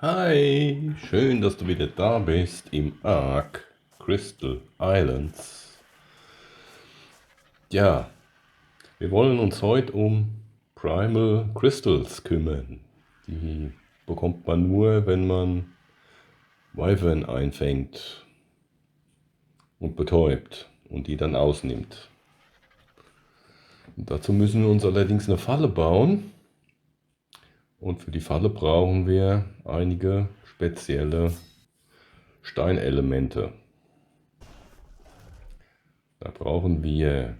Hi, schön, dass du wieder da bist im Ark Crystal Islands. Ja, wir wollen uns heute um Primal Crystals kümmern. Die bekommt man nur, wenn man Wyvern einfängt und betäubt und die dann ausnimmt. Und dazu müssen wir uns allerdings eine Falle bauen. Und für die Falle brauchen wir einige spezielle Steinelemente. Da brauchen wir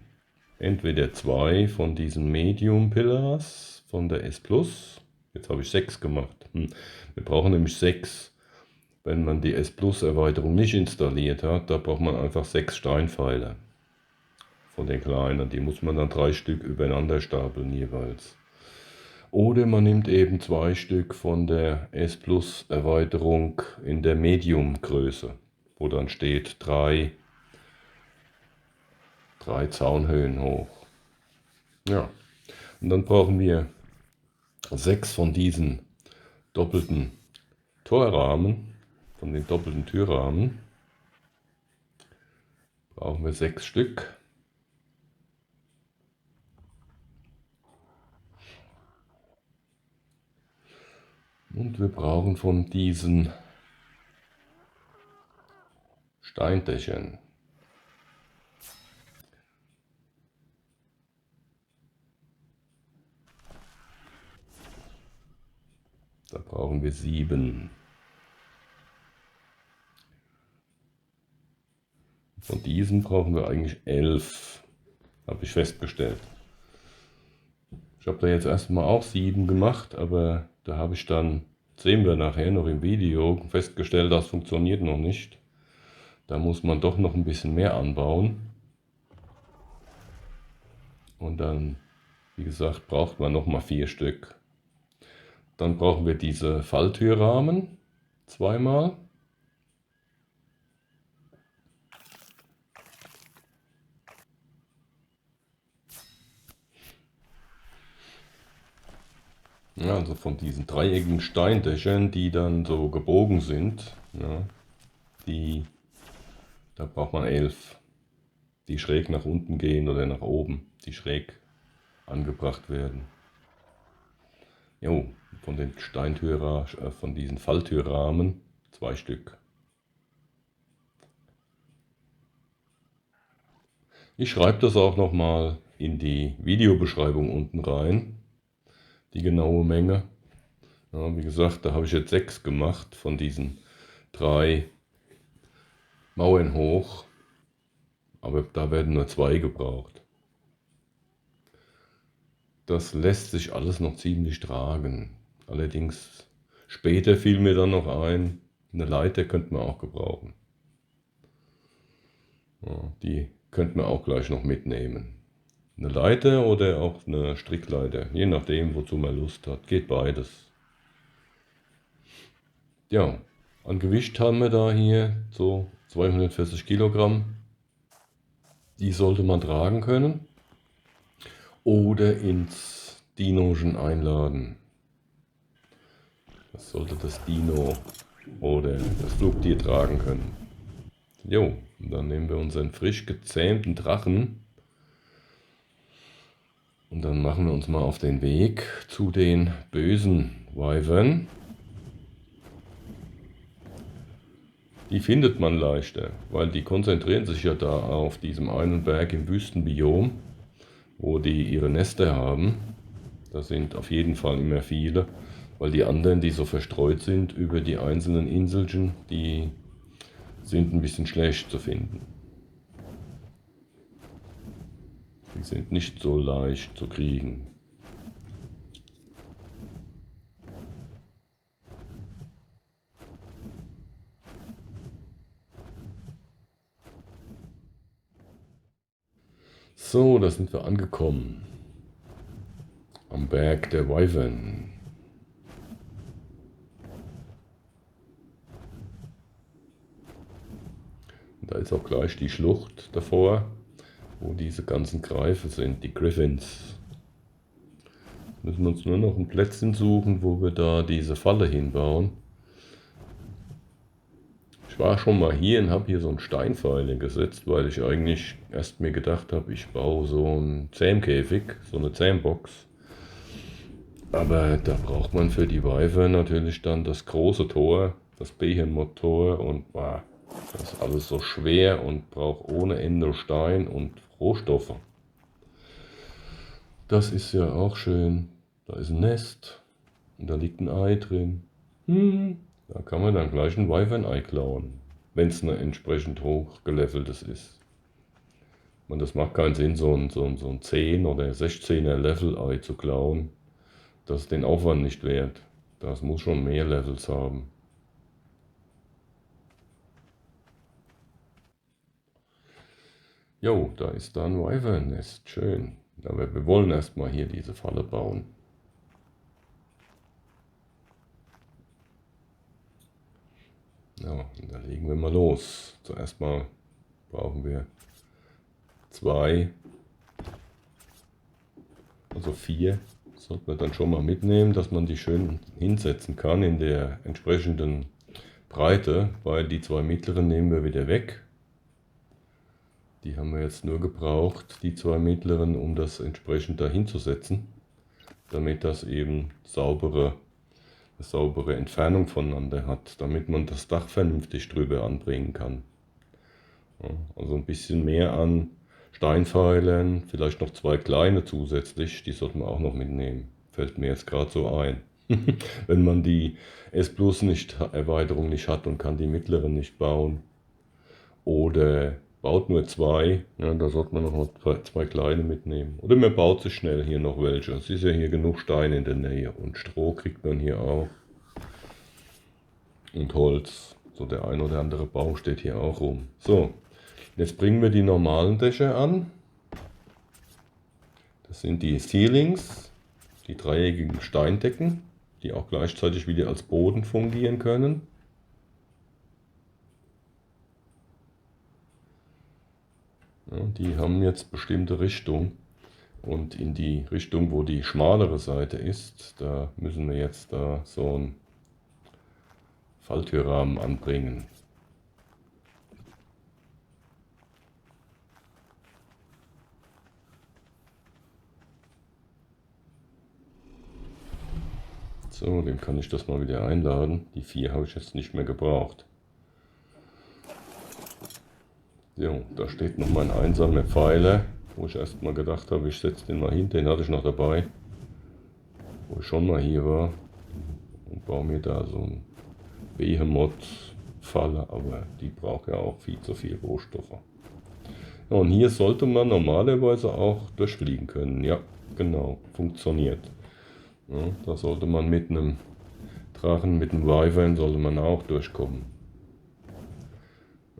entweder 2 von diesen Medium Pillars von der S Plus. Jetzt habe ich 6 gemacht. Wir brauchen nämlich 6. Wenn man die S Plus Erweiterung nicht installiert hat, da braucht man einfach 6 Steinpfeiler von den kleinen. Die muss man dann 3 Stück übereinander stapeln jeweils. Oder man nimmt eben 2 Stück von der S Plus Erweiterung in der Medium Größe, wo dann steht 3 Zaunhöhen hoch. Ja, und dann brauchen wir 6 von diesen doppelten Torrahmen, von den doppelten Türrahmen. Brauchen wir 6 Stück. Und wir brauchen von diesen Steindächern. Da brauchen wir 7. Von diesen brauchen wir eigentlich 11, habe ich festgestellt. Ich habe da jetzt erstmal auch 7 gemacht, aber da habe ich dann, sehen wir nachher noch im Video, festgestellt, das funktioniert noch nicht. Da muss man doch noch ein bisschen mehr anbauen. Und dann, wie gesagt, braucht man nochmal 4 Stück. Dann brauchen wir diese Falltürrahmen zweimal. Ja, also von diesen dreieckigen Steindächern, die dann so gebogen sind, ja, da braucht man 11, die schräg nach unten gehen oder nach oben, die schräg angebracht werden. Jo, von den von diesen Falltürrahmen 2 Stück. Ich schreibe das auch nochmal in die Videobeschreibung unten rein, die genaue Menge. Ja, wie gesagt, da habe ich jetzt 6 gemacht von diesen 3 Mauern hoch, aber da werden nur 2 gebraucht. Das lässt sich alles noch ziemlich tragen. Allerdings später fiel mir dann noch ein, eine Leiter könnte man auch gebrauchen. Ja, die könnte man auch gleich noch mitnehmen. Eine Leiter oder auch eine Strickleiter, je nachdem, wozu man Lust hat. Geht beides. Ja, an Gewicht haben wir da hier so 240 Kilogramm. Die sollte man tragen können oder ins Dinogen einladen. Das sollte das Dino oder das Flugtier tragen können. Jo, und dann nehmen wir unseren frisch gezähmten Drachen und dann machen wir uns mal auf den Weg zu den bösen Wyvern. Die findet man leichter, weil die konzentrieren sich ja da auf diesem einen Berg im Wüstenbiom, wo die ihre Nester haben. Da sind auf jeden Fall immer viele, weil die anderen, die so verstreut sind über die einzelnen Inselchen, die sind ein bisschen schlecht zu finden. Die sind nicht so leicht zu kriegen. So, da sind wir angekommen. Am Berg der Wyvern. Da ist auch gleich die Schlucht davor, wo diese ganzen Greife sind, die Griffins. Müssen wir uns nur noch ein Plätzchen suchen, wo wir da diese Falle hinbauen. war schon mal hier und habe hier so einen Steinpfeiler gesetzt, weil ich eigentlich erst mir gedacht habe, ich baue so einen Zähmkäfig, so eine Zähmbox. Aber da braucht man für die Wyvern natürlich dann das große Tor, das Behemoth-Tor und das ist alles so schwer und braucht ohne Ende Stein und Rohstoffe. Das ist ja auch schön. Da ist ein Nest und da liegt ein Ei drin. Da kann man dann gleich ein Wyvern-Ei klauen, wenn es ein entsprechend hochgeleveltes ist. Und das macht keinen Sinn, so ein 10 oder 16er Level-Ei zu klauen. Das ist den Aufwand nicht wert. Das muss schon mehr Levels haben. Jo, da ist da ein Wyvern-Nest. Schön. Aber wir wollen erstmal hier diese Falle bauen. Ja, und dann legen wir mal los. Zuerst mal brauchen wir 2, also 4. Das sollte man dann schon mal mitnehmen, dass man die schön hinsetzen kann in der entsprechenden Breite, weil die 2 mittleren nehmen wir wieder weg. Die haben wir jetzt nur gebraucht, die 2 mittleren, um das entsprechend dahin zu setzen, damit das eben saubere Entfernung voneinander hat, damit man das Dach vernünftig drüber anbringen kann. Ja, also ein bisschen mehr an Steinpfeilern, vielleicht noch 2 kleine zusätzlich, die sollten wir auch noch mitnehmen. Fällt mir jetzt gerade so ein. Wenn man die S Plus nicht, Erweiterung nicht hat und kann die mittleren nicht bauen. Oder baut nur 2, ja, da sollte man noch 2 kleine mitnehmen. Oder man baut sich schnell hier noch welche. Es ist ja hier genug Stein in der Nähe und Stroh kriegt man hier auch. Und Holz. So der ein oder andere Baum steht hier auch rum. So, jetzt bringen wir die normalen Dächer an. Das sind die Ceilings, die dreieckigen Steindecken, die auch gleichzeitig wieder als Boden fungieren können. Ja, die haben jetzt bestimmte Richtung und in die Richtung, wo die schmalere Seite ist, da müssen wir jetzt da so einen Falltürrahmen anbringen. So, dem kann ich das mal wieder einladen. Die 4 habe ich jetzt nicht mehr gebraucht. So, da steht noch mein einsamer Pfeiler, wo ich erst mal gedacht habe, ich setze den mal hin. Den hatte ich noch dabei, wo ich schon mal hier war. Und baue mir da so ein Behemoth-Falle, aber die braucht ja auch viel zu viel Rohstoffe. Ja, und hier sollte man normalerweise auch durchfliegen können. Ja, genau, funktioniert. Ja, da sollte man mit einem Drachen, mit einem Wyvern, sollte man auch durchkommen.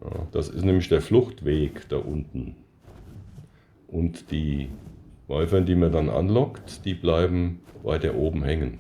Ja, das ist nämlich der Fluchtweg da unten. Und die Wyvern, die man dann anlockt, die bleiben weiter oben hängen.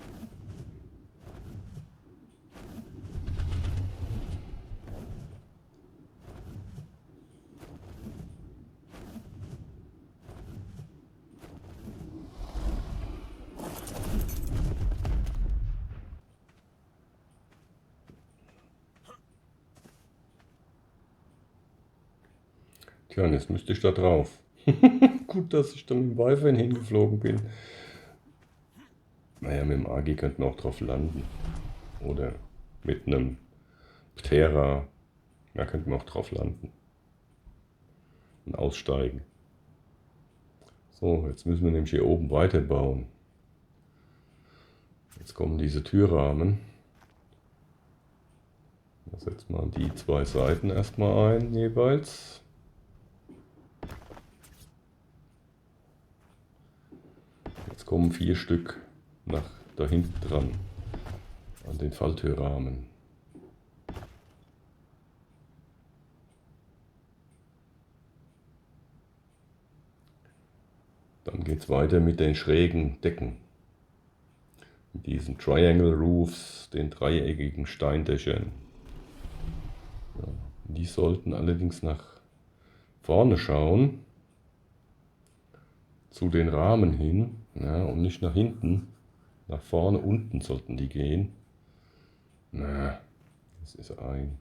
Tja, und jetzt müsste ich da drauf. Gut, dass ich dann mit dem Wyvern hingeflogen bin. Naja, mit dem Agi könnten wir auch drauf landen. Oder mit einem Ptera. Da könnten wir auch drauf landen. Und aussteigen. So, jetzt müssen wir nämlich hier oben weiterbauen. Jetzt kommen diese Türrahmen. Da setzt man die 2 Seiten erstmal ein, jeweils. Jetzt kommen 4 Stück nach da hinten dran, an den Falltürrahmen. Dann geht es weiter mit den schrägen Decken. Mit diesen Triangle Roofs, den dreieckigen Steindächern. Ja, die sollten allerdings nach vorne schauen, zu den Rahmen hin, ja, und nicht nach hinten. Nach vorne, unten sollten die gehen. Na, das ist ein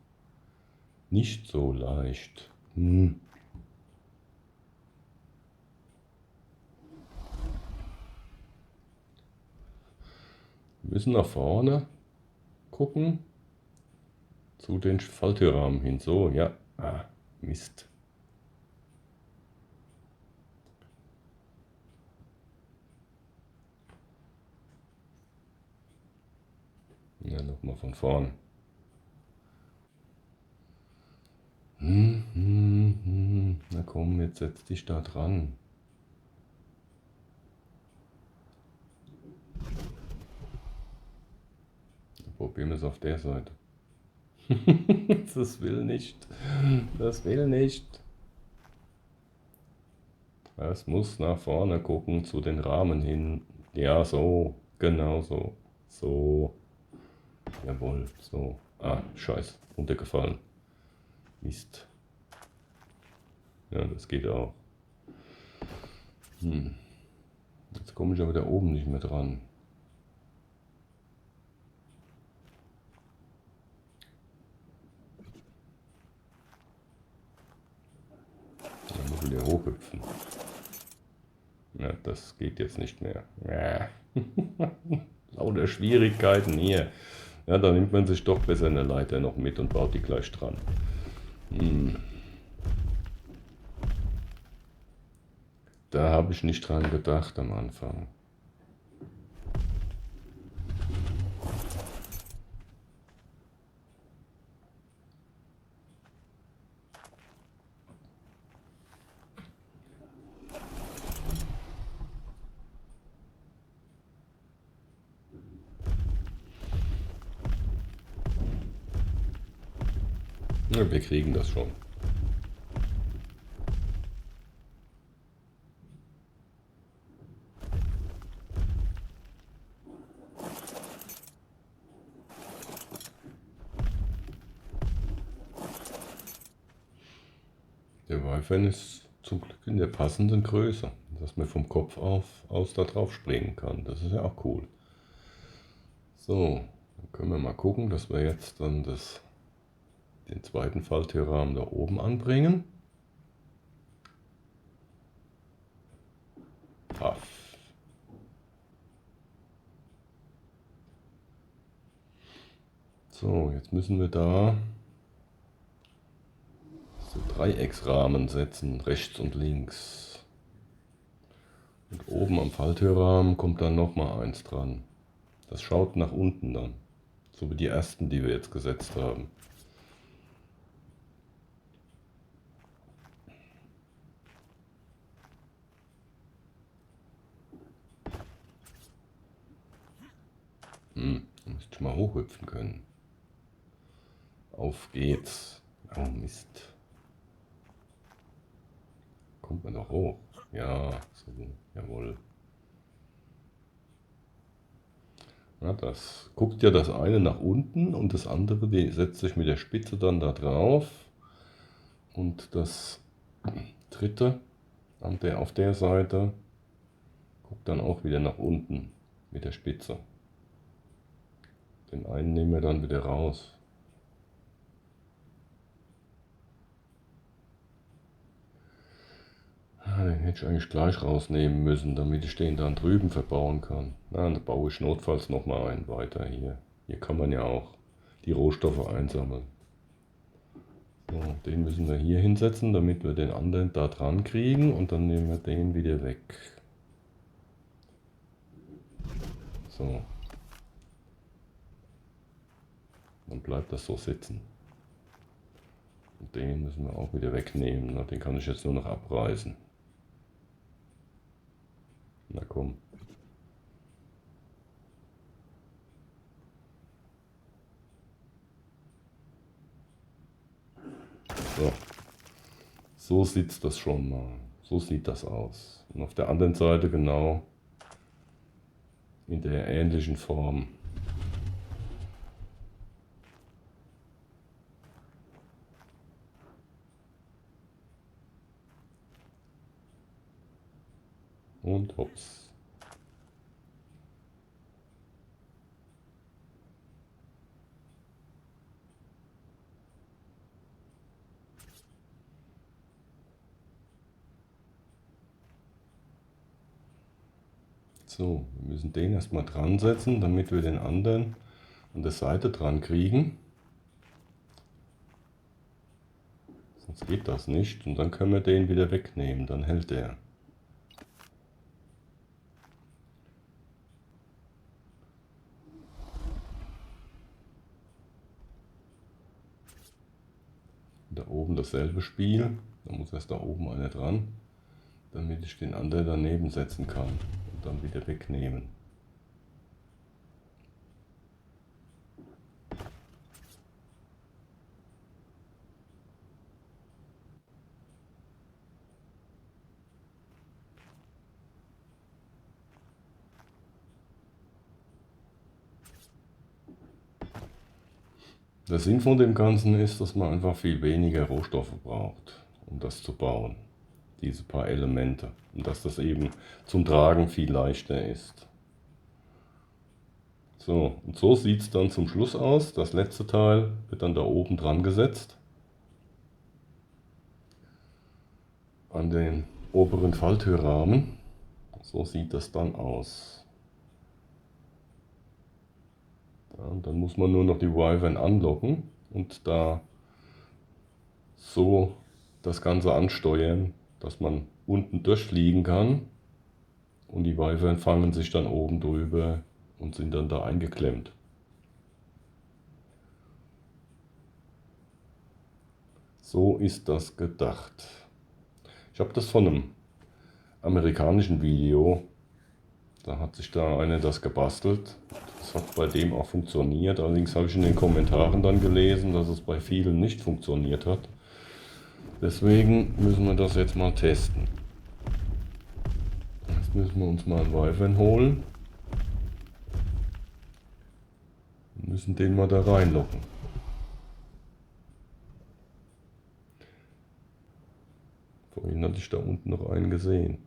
Nicht so leicht. Hm. Wir müssen nach vorne gucken, zu den Falltürrahmen hin. So, ja. Ah, Mist. Ja, nochmal von vorn. Na komm, jetzt setz dich da dran. Probieren wir es auf der Seite. Das will nicht. Das will nicht. Es muss nach vorne gucken, zu den Rahmen hin. Ja, so. Genau so. So. Jawohl. So. Ah, scheiße. Runtergefallen. Mist. Ja, das geht auch. Jetzt komme ich aber da oben nicht mehr dran. Dann muss ich wieder hochhüpfen. Ja, das geht jetzt nicht mehr. Ja. Lauter Schwierigkeiten hier. Ja, da nimmt man sich doch besser eine Leiter noch mit und baut die gleich dran. Da habe ich nicht dran gedacht am Anfang. Ja, wir kriegen das schon. Der Wi-Fi ist zum Glück in der passenden Größe, dass man vom Kopf aus da drauf springen kann. Das ist ja auch cool. So, dann können wir mal gucken, dass wir jetzt dann den zweiten Falltürrahmen da oben anbringen. Paff. So, jetzt müssen wir da so Dreiecksrahmen setzen, rechts und links. Und oben am Falltürrahmen kommt dann nochmal eins dran. Das schaut nach unten dann. So wie die ersten, die wir jetzt gesetzt haben. Da müsste ich mal hochhüpfen können. Auf geht's. Oh Mist. Kommt man doch hoch. Ja, so, jawohl. Ja, das guckt ja das eine nach unten und das andere, die setzt sich mit der Spitze dann da drauf. Und das dritte auf der Seite guckt dann auch wieder nach unten mit der Spitze. Den einen nehmen wir dann wieder raus. Den hätte ich eigentlich gleich rausnehmen müssen, damit ich den dann drüben verbauen kann. Na, dann baue ich notfalls nochmal einen weiter hier. Hier kann man ja auch die Rohstoffe einsammeln. So, den müssen wir hier hinsetzen, damit wir den anderen da dran kriegen und dann nehmen wir den wieder weg. So. Dann bleibt das so sitzen. Und den müssen wir auch wieder wegnehmen. Na, den kann ich jetzt nur noch abreißen. Na komm. So. So sieht das schon mal. So sieht das aus. Und auf der anderen Seite genau in der ähnlichen Form. Und hops. So, wir müssen den erstmal dran setzen, damit wir den anderen an der Seite dran kriegen. Sonst geht das nicht und dann können wir den wieder wegnehmen, dann hält der. Da oben dasselbe Spiel, da muss erst da oben einer dran, damit ich den anderen daneben setzen kann und dann wieder wegnehmen. Der Sinn von dem Ganzen ist, dass man einfach viel weniger Rohstoffe braucht, um das zu bauen, diese paar Elemente, und dass das eben zum Tragen viel leichter ist. So, und so sieht es dann zum Schluss aus. Das letzte Teil wird dann da oben dran gesetzt, an den oberen Falltürrahmen. So sieht das dann aus. Und dann muss man nur noch die Wyvern anlocken und da so das Ganze ansteuern, dass man unten durchfliegen kann und die Wyvern fangen sich dann oben drüber und sind dann da eingeklemmt. So ist das gedacht. Ich habe das von einem amerikanischen Video, da hat sich da einer das gebastelt. Das hat bei dem auch funktioniert. Allerdings habe ich in den Kommentaren dann gelesen, dass es bei vielen nicht funktioniert hat. Deswegen müssen wir das jetzt mal testen. Jetzt müssen wir uns mal einen Wyvern holen. Wir müssen den mal da reinlocken. Vorhin hatte ich da unten noch einen gesehen.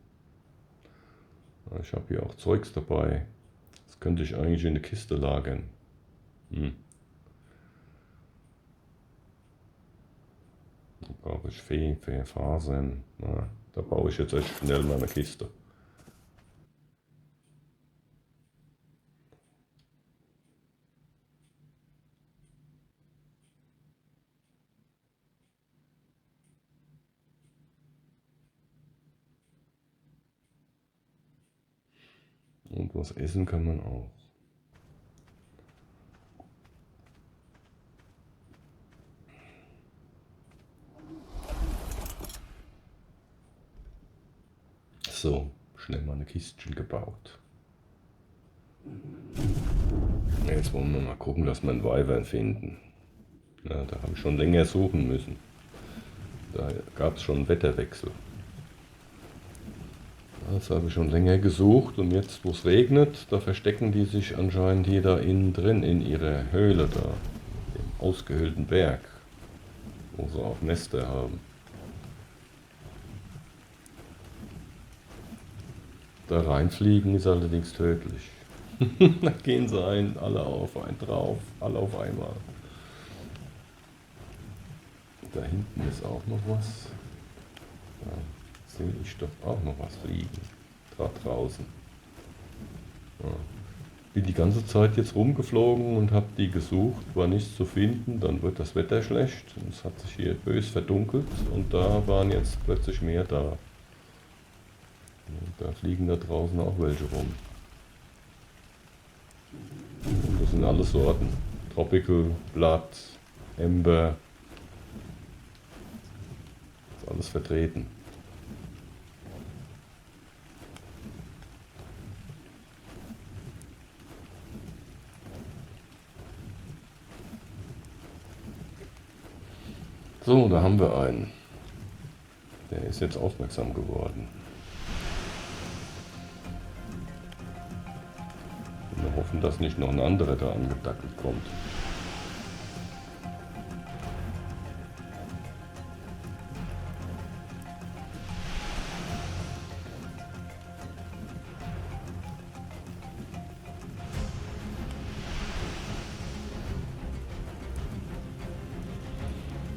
Ich habe hier auch Zeugs dabei. Das könnte ich eigentlich in eine Kiste lagern. Da brauche ich Fasern. Da baue ich jetzt echt schnell mal eine Kiste. Und was essen kann man auch. So, schnell mal eine Kistchen gebaut. Jetzt wollen wir mal gucken, dass wir einen Wyvern finden. Ja, da habe ich schon länger suchen müssen. Da gab es schon einen Wetterwechsel. Das habe ich schon länger gesucht und jetzt, wo es regnet, da verstecken die sich anscheinend hier da innen drin in ihrer Höhle da, im ausgehöhlten Berg, wo sie auch Nester haben. Da reinfliegen ist allerdings tödlich. Da gehen sie alle auf einen drauf, alle auf einmal. Da hinten ist auch noch was. Da sehe ich doch auch noch was fliegen. Da draußen. Ja. Bin die ganze Zeit jetzt rumgeflogen und habe die gesucht, war nichts zu finden. Dann wird das Wetter schlecht. Und es hat sich hier bös verdunkelt und da waren jetzt plötzlich mehr da. Und da fliegen da draußen auch welche rum. Und das sind alle Sorten. Tropical, Blood, Ember. Ist alles vertreten. So, da haben wir einen. Der ist jetzt aufmerksam geworden. Wir hoffen, dass nicht noch ein anderer da angedackelt kommt.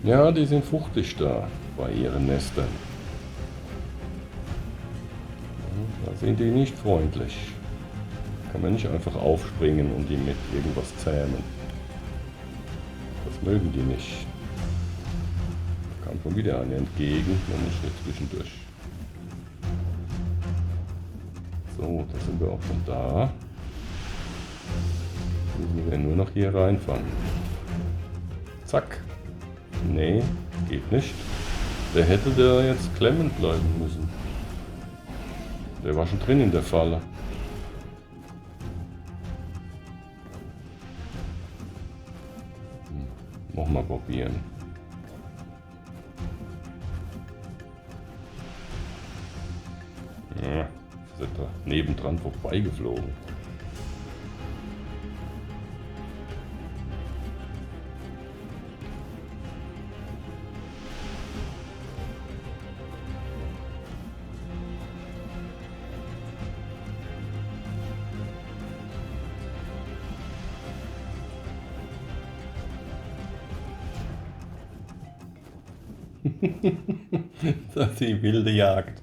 Ja, die sind fuchtig da bei ihren Nestern. Da sind die nicht freundlich. Kann man nicht einfach aufspringen und die mit irgendwas zähmen. Das mögen die nicht. Da kam schon wieder eine entgegen, dann nicht hier zwischendurch. So, da sind wir auch schon da. Müssen wir nur noch hier reinfahren. Zack. Nee, geht nicht. Der hätte da jetzt klemmend bleiben müssen. Der war schon drin in der Falle. Nochmal probieren. Ja, ist da nebendran vorbeigeflogen. Das ist die wilde Jagd.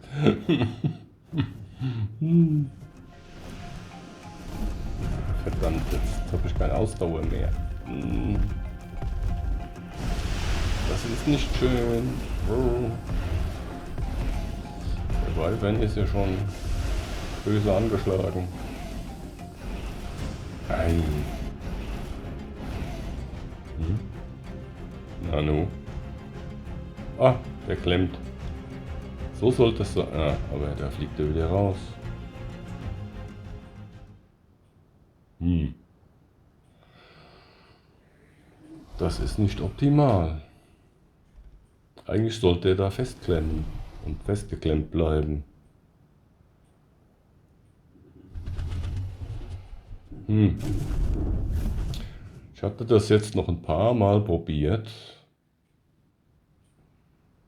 Verdammt, jetzt habe ich keine Ausdauer mehr. Das ist nicht schön. Der Wyvern ist ja schon böse angeschlagen. Ei. Nanu. Ah, der klemmt. So sollte es sein. Ah, aber da fliegt er wieder raus. Das ist nicht optimal. Eigentlich sollte er da festklemmen und festgeklemmt bleiben. Ich hatte das jetzt noch ein paar Mal probiert.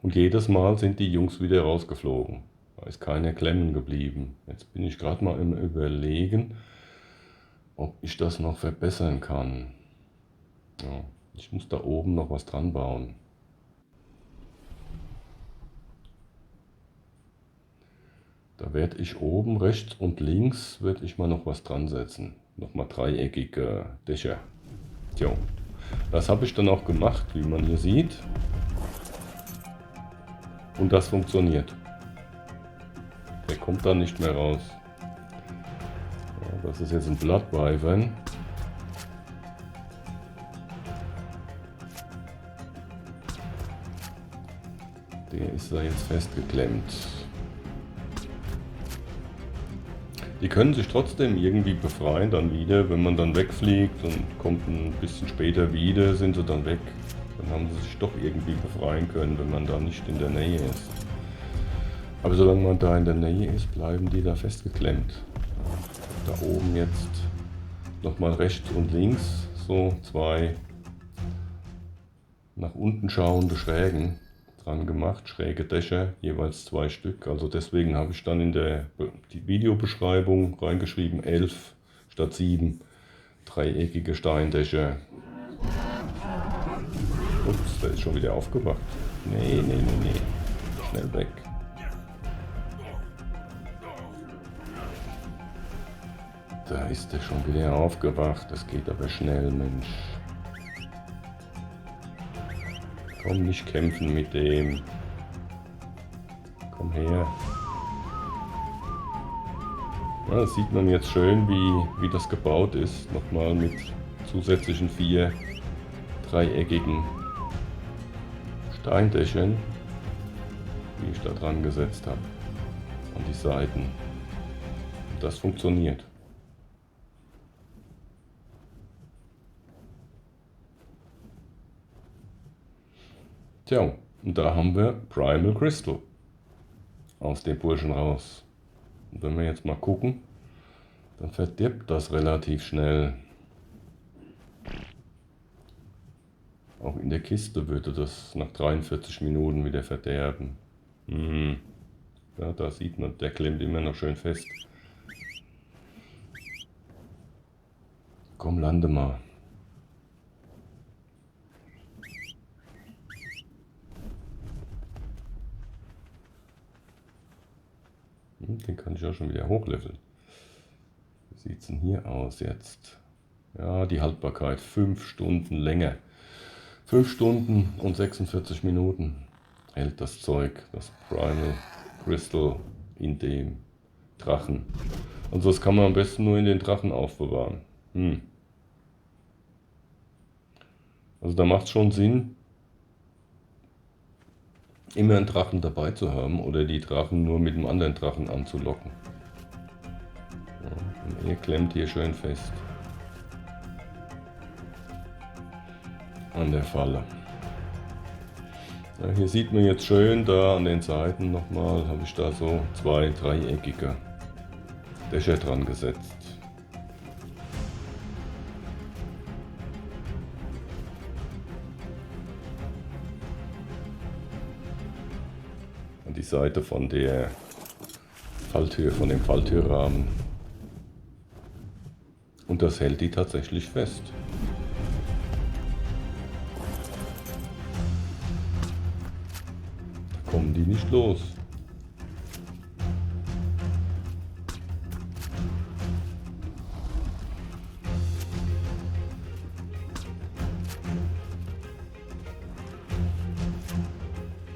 Und jedes Mal sind die Jungs wieder rausgeflogen. Da ist keiner klemmen geblieben. Jetzt bin ich gerade mal im Überlegen, ob ich das noch verbessern kann. Ja, ich muss da oben noch was dran bauen. Da werde ich oben rechts und links werde ich mal noch was dran setzen. Nochmal dreieckige Dächer. Jo. Das habe ich dann auch gemacht, wie man hier sieht. Und das funktioniert. Der kommt da nicht mehr raus. Ja, das ist jetzt ein Blood Wyvern. Der ist da jetzt festgeklemmt. Die können sich trotzdem irgendwie befreien dann wieder, wenn man dann wegfliegt und kommt ein bisschen später wieder, sind sie dann weg. Dann haben sie sich doch irgendwie befreien können, wenn man da nicht in der Nähe ist. Aber solange man da in der Nähe ist, bleiben die da festgeklemmt. Da oben jetzt nochmal rechts und links so zwei nach unten schauende Schrägen dran gemacht, schräge Dächer, jeweils 2 Stück. Also deswegen habe ich dann in die Videobeschreibung reingeschrieben 11 statt 7 dreieckige Steindächer. Ups, der ist schon wieder aufgewacht. Nee. Schnell weg. Da ist er schon wieder aufgewacht. Das geht aber schnell, Mensch. Komm, nicht kämpfen mit dem. Komm her. Ja, das sieht man jetzt schön, wie das gebaut ist. Nochmal mit zusätzlichen 4 dreieckigen Steindächern, die ich da dran gesetzt habe. An die Seiten. Das funktioniert. Tja, und da haben wir Primal Crystal aus dem Burschen raus. Und wenn wir jetzt mal gucken, dann verdirbt das relativ schnell. Auch in der Kiste würde das nach 43 Minuten wieder verderben. Ja, da sieht man, der klemmt immer noch schön fest. Komm, lande mal. Den kann ich auch schon wieder hochleveln. sieht es denn hier aus jetzt? Ja, die Haltbarkeit 5 Stunden länger. 5 Stunden und 46 Minuten hält das Zeug, das Primal Crystal in dem Drachen. Und das kann man am besten nur in den Drachen aufbewahren. Also da macht es schon Sinn, immer einen Drachen dabei zu haben oder die Drachen nur mit einem anderen Drachen anzulocken. Ja, und er klemmt hier schön fest an der Falle. Ja, hier sieht man jetzt schön, da an den Seiten nochmal, habe ich da so 2 dreieckige Dächer dran gesetzt. An die Seite von der Falltür, von dem Falltürrahmen. Und das hält die tatsächlich fest. Da kommen die nicht los.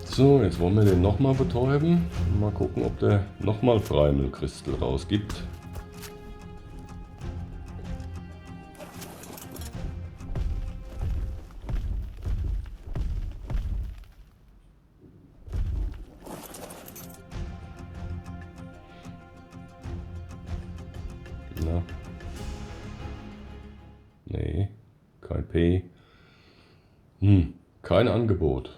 So, jetzt wollen wir den nochmal betäuben. Mal gucken, ob der nochmal Primal Crystal rausgibt. Na. Nee, kein P. Kein Angebot.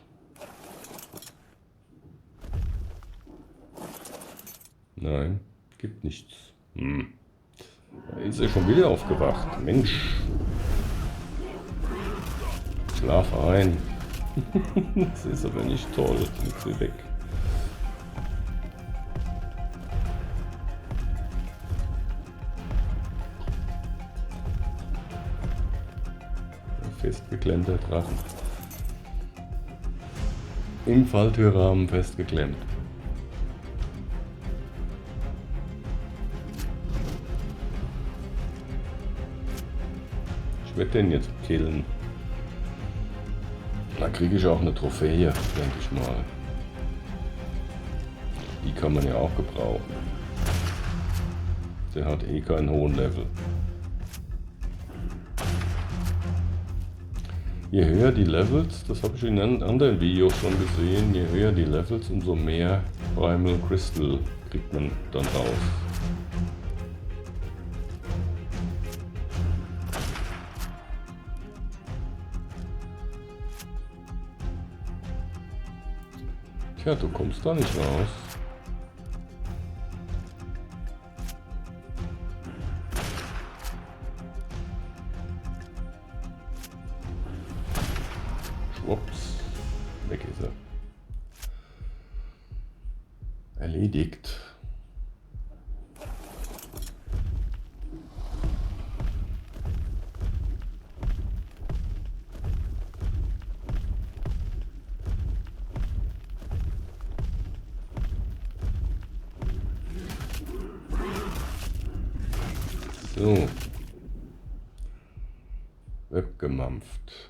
Nein, gibt nichts. Da ist er schon wieder aufgewacht. Mensch. Schlaf ein. Das ist aber nicht toll. Jetzt ist sie weg. Ein festgeklemmter Drachen. Im Falltürrahmen festgeklemmt. Ich werde den jetzt killen. Da kriege ich auch eine Trophäe, denke ich mal. Die kann man ja auch gebrauchen. Der hat eh keinen hohen Level. Je höher die Levels, das habe ich in anderen Videos schon gesehen, je höher die Levels, umso mehr Primal Crystal kriegt man dann raus. Tja, du kommst da nicht raus. Schwupps, weg ist er. Erledigt. So. Weggemampft.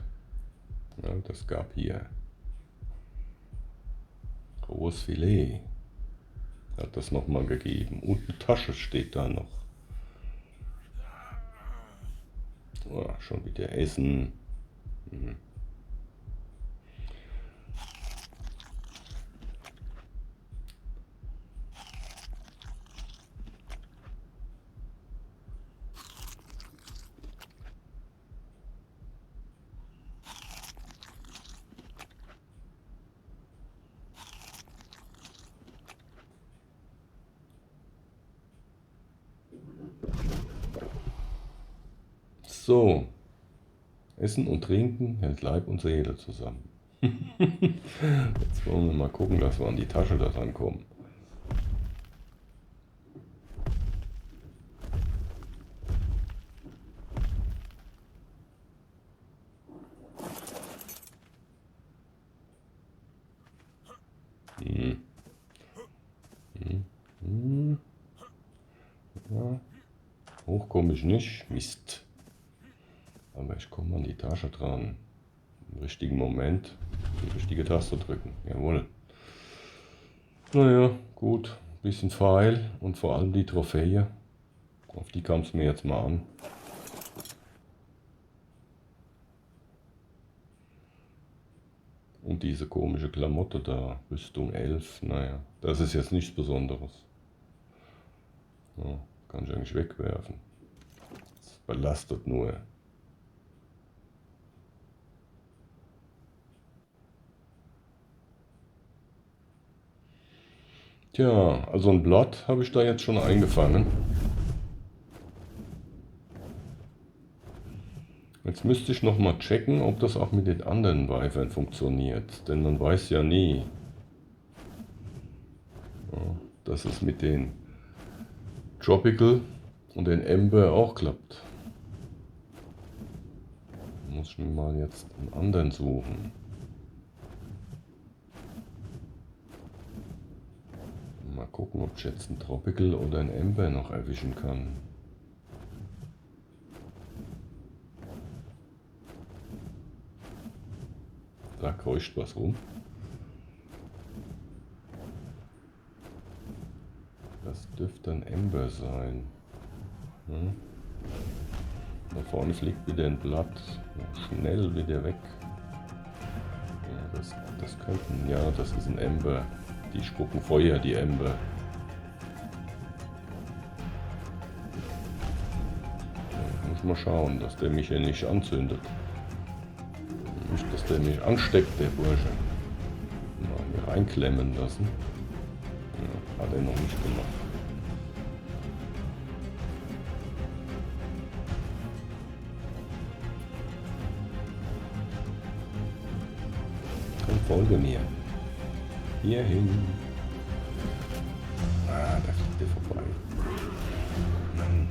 Ja, das gab hier rohes Filet. Hat das nochmal gegeben. Und eine Tasche steht da noch. Oh, schon wieder Essen. So. Essen und Trinken hält Leib und Seele zusammen. Jetzt wollen wir mal gucken, dass wir an die Tasche da rankommen. Ja. Hoch hoch komme ich nicht. Mist. Aber ich komme an die Tasche dran. Im richtigen Moment die richtige Taste drücken. Jawohl. Naja, gut. Bisschen Pfeil und vor allem die Trophäe. Auf die kam es mir jetzt mal an. Und diese komische Klamotte da, Rüstung 11, naja, das ist jetzt nichts Besonderes. Ja, kann ich eigentlich wegwerfen. Das belastet nur. Tja, also ein Blatt habe ich da jetzt schon eingefangen. Jetzt müsste ich noch mal checken, ob das auch mit den anderen Weifern funktioniert, denn man weiß ja nie, ja, dass es mit den Tropical und den Ember auch klappt. Muss ich mir mal jetzt einen anderen suchen. Mal gucken, ob ich jetzt einen Tropical oder einen Ember noch erwischen kann. Da kreucht was rum. Das dürfte ein Ember sein. Hm? Da vorne fliegt wieder ein Blatt. Schnell wieder weg. Ja, das könnten, ja, das ist ein Ember. Die spucken Feuer, die Ember. Ja, muss mal schauen, dass der mich hier nicht anzündet. Nicht, dass der mich ansteckt, der Bursche. Mal hier reinklemmen lassen. Ja, hat er noch nicht gemacht. Komm, folge mir. Hierhin. Ah, da fliegt er vorbei. Mann.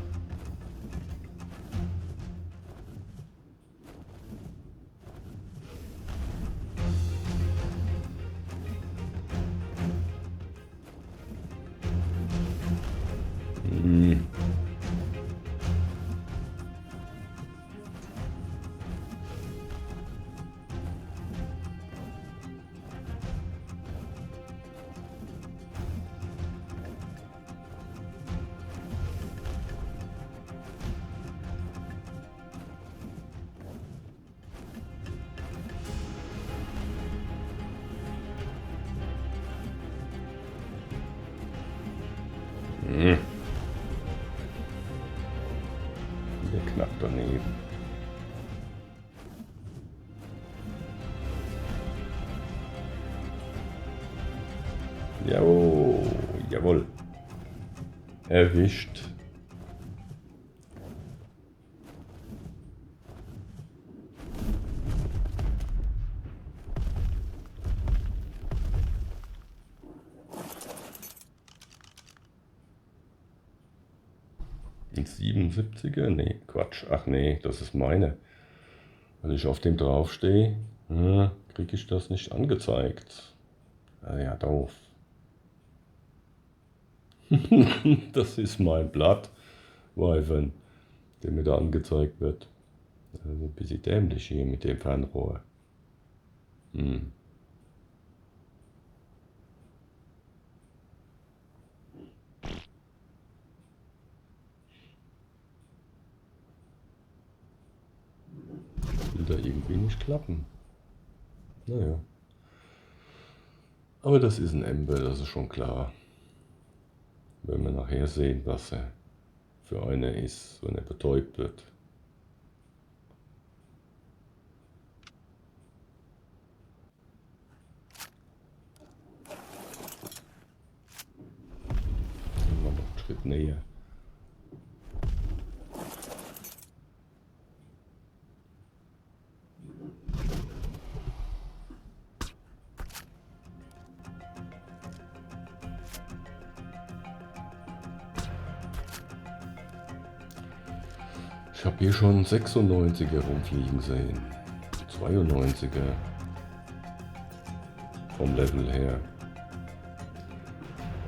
Hm. Hm. Wieder knapp daneben. Jawohl. Erwischt. Ein 77er? Nee, Quatsch. Ach nee, das ist meine. Weil ich auf dem draufstehe, kriege ich das nicht angezeigt. Ah ja, doof. Das ist mein Blatt, Wyvern, der mir da angezeigt wird. Also ein bisschen dämlich hier mit dem Fernrohr. Hm. Will da irgendwie nicht klappen. Naja. Aber das ist ein Ember, das ist schon klar. Wenn wir nachher sehen, was er für einer ist, wenn er betäubt wird. Gehen wir noch einen Schritt näher. Ich habe hier schon 96er rumfliegen sehen. 92er. Vom Level her.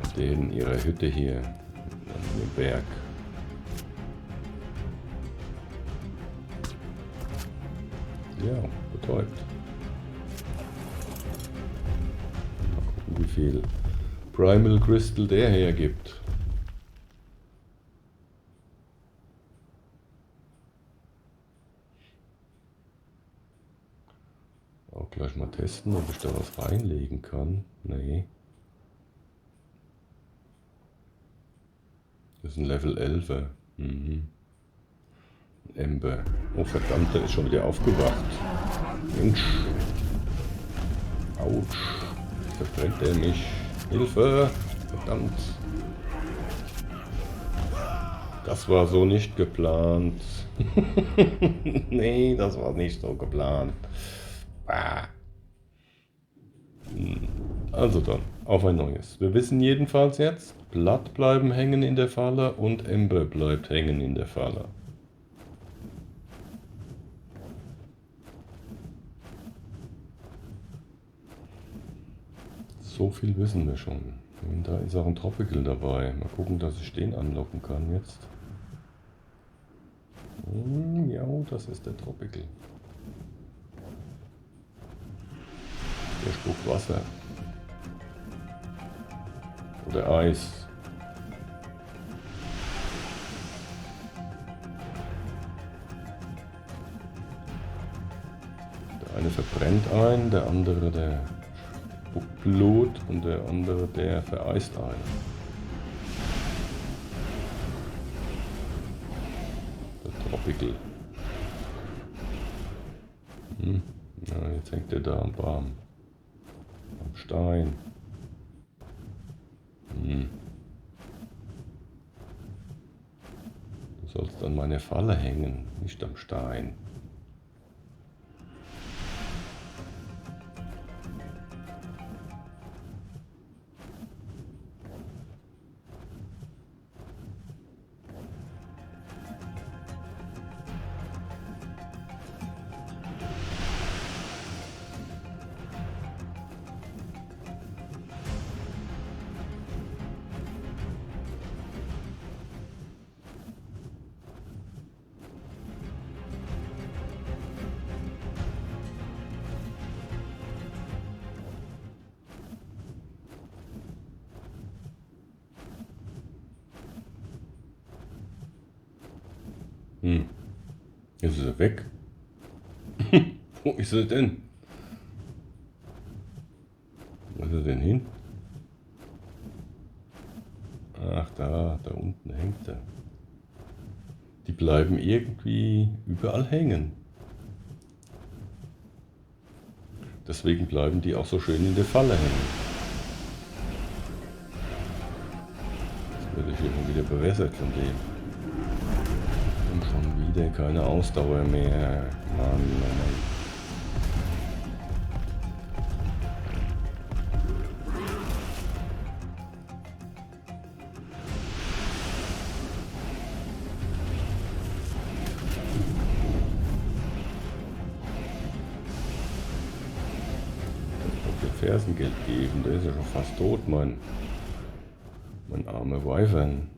Und denen in ihrer Hütte hier an dem Berg. Ja, betäubt. Mal gucken, wie viel Primal Crystal der hergibt. Auch gleich mal testen, ob ich da was reinlegen kann. Nee. Das ist ein Level 11. Mhm. Ember. Oh verdammt, der ist schon wieder aufgewacht. Mensch. Autsch. Verbrennt er mich. Hilfe. Verdammt. Das war so nicht geplant. Nee, das war nicht so geplant. Ah. Also dann, auf ein neues. Wir wissen jedenfalls jetzt, Blatt bleiben hängen in der Falle und Ember bleibt hängen in der Falle. So viel wissen wir schon. Und da ist auch ein Tropical dabei. Mal gucken, dass ich den anlocken kann jetzt. Ja, das ist der Tropical. Der spuckt Wasser. Oder Eis. Der eine verbrennt einen, der andere der spuckt Blut und der andere der vereist einen. Der Tropical. Ja, jetzt hängt der da am Baum. Am Stein. Du sollst an meiner Falle hängen, nicht am Stein. Jetzt ist er weg. Wo ist er denn? Wo ist er denn hin? Ach, da unten hängt er. Die bleiben irgendwie überall hängen. Deswegen bleiben die auch so schön in der Falle hängen. Jetzt werde ich hier schon wieder bewässert von dem. Und schon wieder keine Ausdauer mehr. Mann, oh Mann. Fersengeld geben, der ist ja schon fast tot, mein armer Wyvern.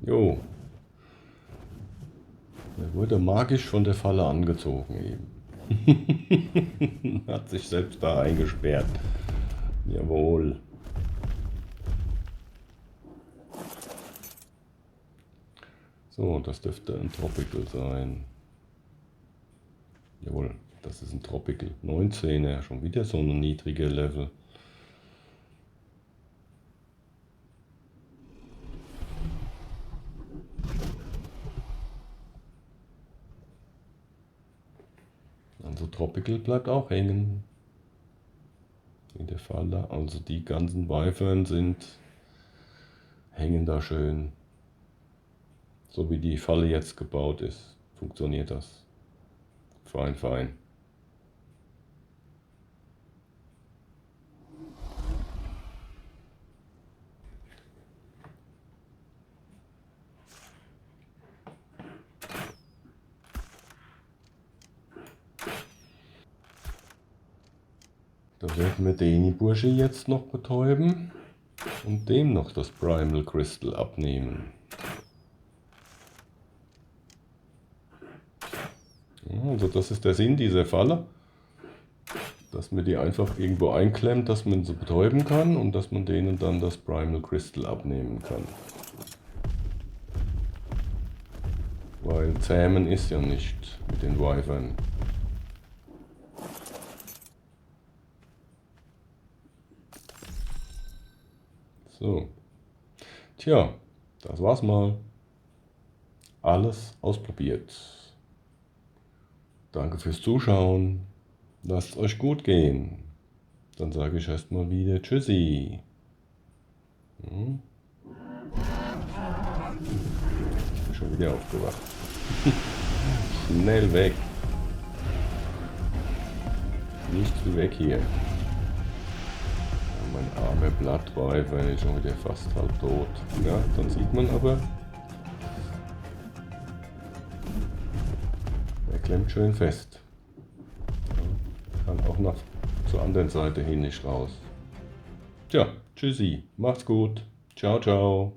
Jo. Er wurde magisch von der Falle angezogen eben. Hat sich selbst da eingesperrt. Jawohl. So, das dürfte ein Tropical sein. Jawohl, das ist ein Tropical. 19er, schon wieder so ein niedriger Level. Also Tropical bleibt auch hängen in der Falle. Also die ganzen Wyvern hängen da schön. So wie die Falle jetzt gebaut ist, funktioniert das. Fein, fein. Da werden wir den Bursche jetzt noch betäuben und dem noch das Primal Crystal abnehmen. Also das ist der Sinn dieser Falle, dass man die einfach irgendwo einklemmt, dass man sie betäuben kann und dass man denen dann das Primal Crystal abnehmen kann. Weil zähmen ist ja nicht mit den Wyvern. So. Tja, das war's mal. Alles ausprobiert. Danke fürs Zuschauen. Lasst es euch gut gehen. Dann sage ich erstmal wieder Tschüssi. Hm? Ich bin schon wieder aufgewacht. Schnell weg. Nicht zu weg hier. Ja, mein armer Blattwyvern ist schon wieder fast halb tot. Ja, dann sieht man aber, er klemmt schön fest. Ja, kann auch nach zur anderen Seite hin nicht raus. Tja, tschüssi, macht's gut. Ciao, ciao.